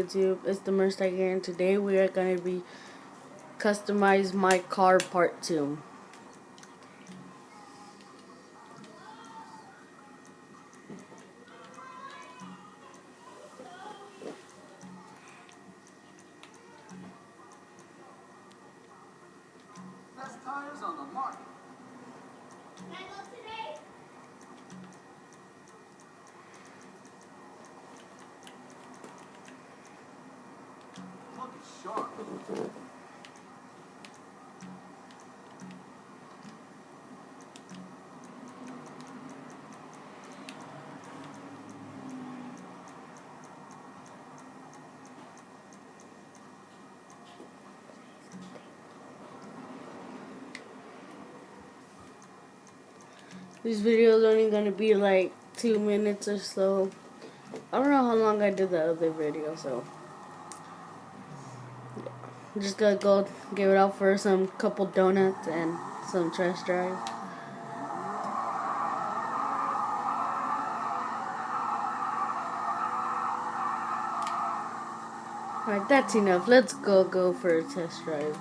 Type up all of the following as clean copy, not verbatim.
YouTube? It's the Merst again, and today we are going to be customize my car part 2. Best tires on the market. Can I go today? Looking sharp. These videos are only going to be like 2 minutes or so. I don't know how long I did the other video, so I'm just gonna go give it out for some couple donuts and some test drive. Alright, that's enough. Let's go for a test drive.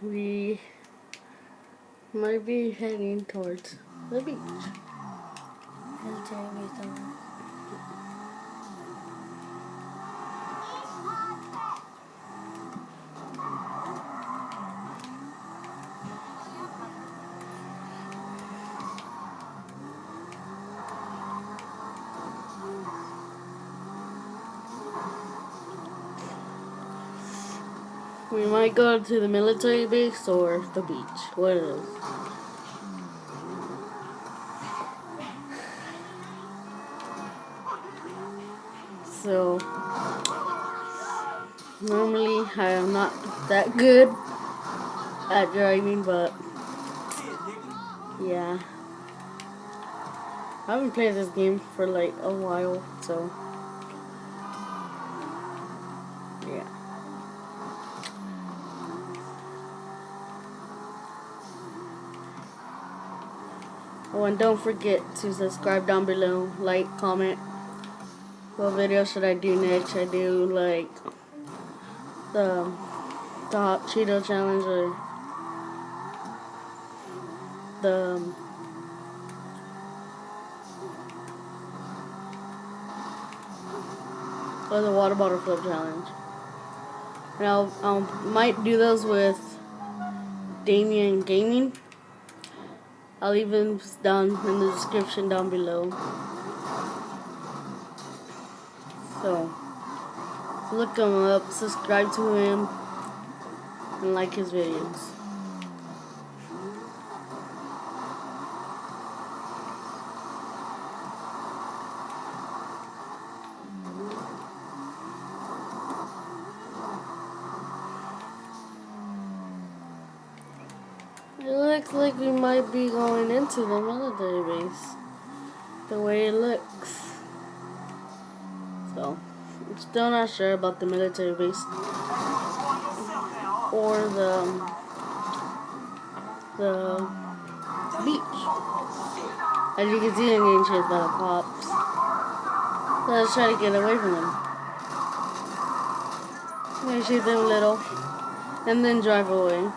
We might be heading towards the beach. We might go to the military base or the beach. What is it? So, normally I am not that good at driving, but yeah. I haven't played this game for like a while, so yeah. Oh, and don't forget to subscribe down below, like, comment. What video should I do next? Should I do like the hot Cheeto challenge or the water bottle flip challenge? And I'll might do those with DamienGaming. I'll leave them down in the description down below. So look him up, subscribe to him, and like his videos. It looks like we might be going into the military base, the way it looks. So, I'm still not sure about the military base or the beach. As you can see, I'm getting chased by the cops. So let's try to get away from them. I'm gonna shoot them a little, and then drive away.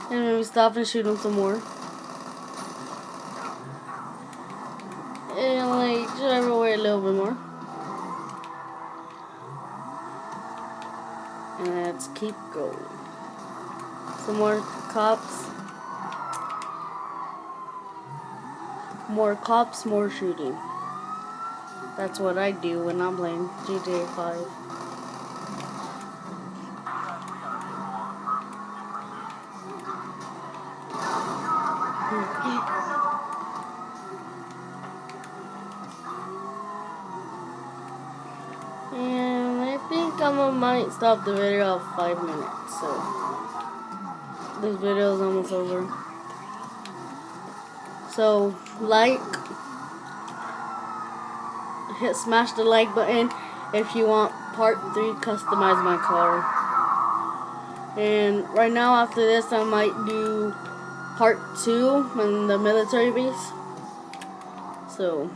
And maybe stop and shoot them some more. And like drive away a little bit more. And let's keep going. Some more cops. More cops, more shooting. That's what I do when I'm playing GTA 5. And I think I might stop the video at 5 minutes, so this video is almost over. So smash the like button if you want part 3 customize my car. And right now after this I might do part 2 in the military base. So